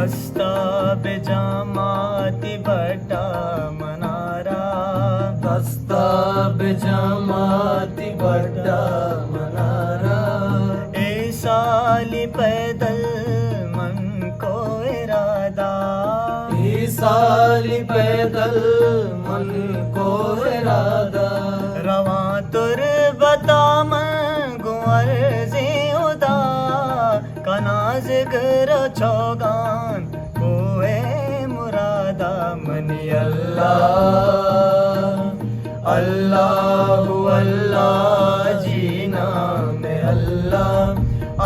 دستہ بجامات بڑا منارا دستہ بجامات بڑا منارا اے سالی پیدل من کو ارادہ اے سالی پیدل من کو ارادہ رواں تربتا من گوارز ادا کنازگر چوگان کوئے مرادہ منی اللہ اللہ اللہ جینا میں اللہ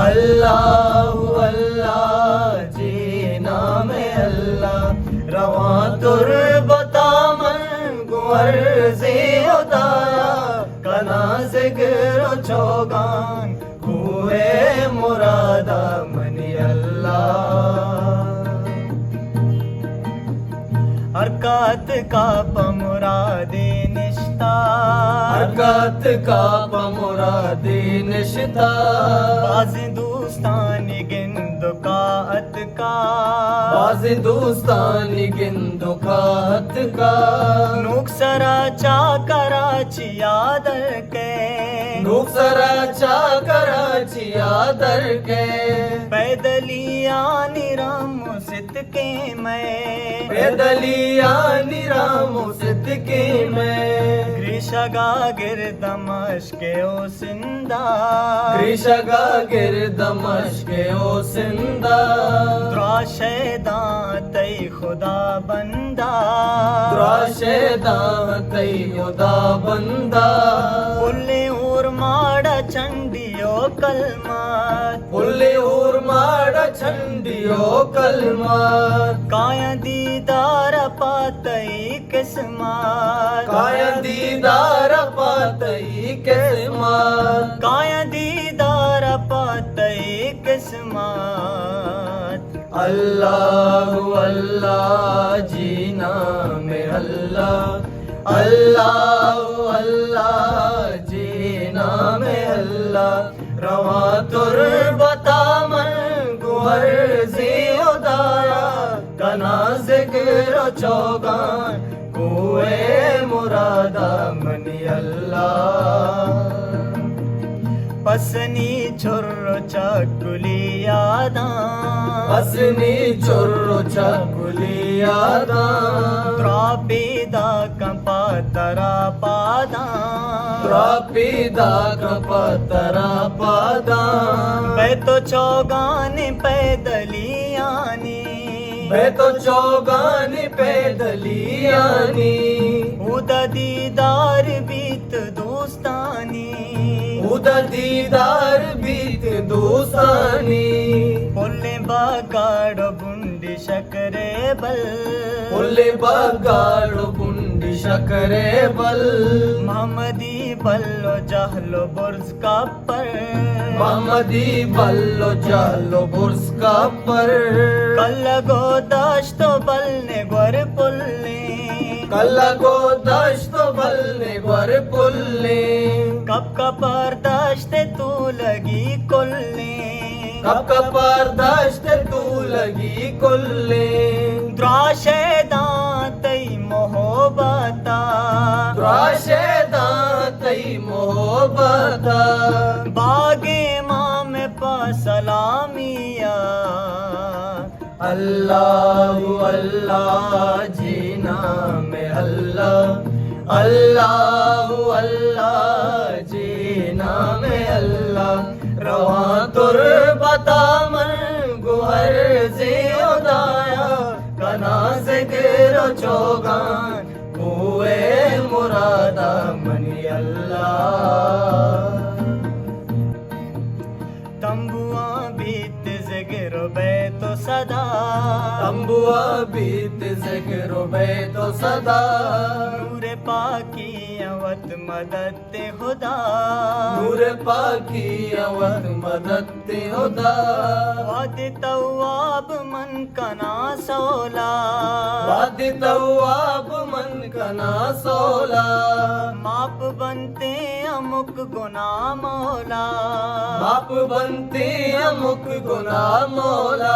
اللہ اللہ جینا میں اللہ رواں تربتا من گوارز ادایا کنازگر چوگان کوئے مرادہ منی اللہ حرکات کا پمراد نشتا حرکت کا پمراد نشتا باز دوستان گندکات کا باز دوستانی گندکات کا نوک سرا چا کراچی یادر کے نوک سرا چا کراچی آدر کے پیدلیان رام ست کے میں پیدلیانی رام صدقی میں گریشگا گر دمشق او سندہ گریشگا گر دمشق او سندہ درا شیداں تی خدا بندہ درا شیداں تی خدا بندہ پلے اور ماڑا چنڈیو کلمات پلے اور ماڑا چھنڈیو کلمات کایا دیدار پاتئی قسمات کایا دیدار پاتئی قسمت کایا دیدار پاتئی قسمات اللہ اللہ جینا میں اللہ اللہ اللہ جینا میں اللہ رواں تربتا من گوارز ادایا کنازگر چوگان کوئے مرادہ منی اللہ پسنی چھر چکلی یاداں حسنی چرو چکلی یاداں تراپیدا کپا ترا پاداں تراپیدا کپترا پاداں بیتو چوگان پیدلیانی بیتو چوگانی پیدلیانی ادا دیدار بیت دوستانی ادا دیدار بیت دوستانی پلے باگاڑ بنڈی شکرے بل پلے بگاڑ بنڈی شکرے بل محمدی بلو جہلو برز کا پر محمدی بلو جالو برس کا پر کلگو داشتو بلنے گور پلے کل کو دشت بلنے گر پلے کب کا پرداشت تو لگی کلے کب کا پرداشت تو لگی کلے دراشیداں تی محبتا راشداں تی محبتا باغ امام پا سلامیا اللہ اللہ جینا میں اللہ اللہ اللہ جینا میں اللہ رواں تربتا من گوارز ادایا کنازگر چوگان کوئے مرادہ منی اللہ تمبواں بیت زگر بیت و صدا تمبوا بیت ذکر و بیت و صدا نور پاکی اوت مدد خدا نور پاکی اوت مدد خدا واد تواب من کنا سولا واد تواب من کنا سولا ماپ بنتے امک گناہ مولا باپ بنتے امک گناہ مولا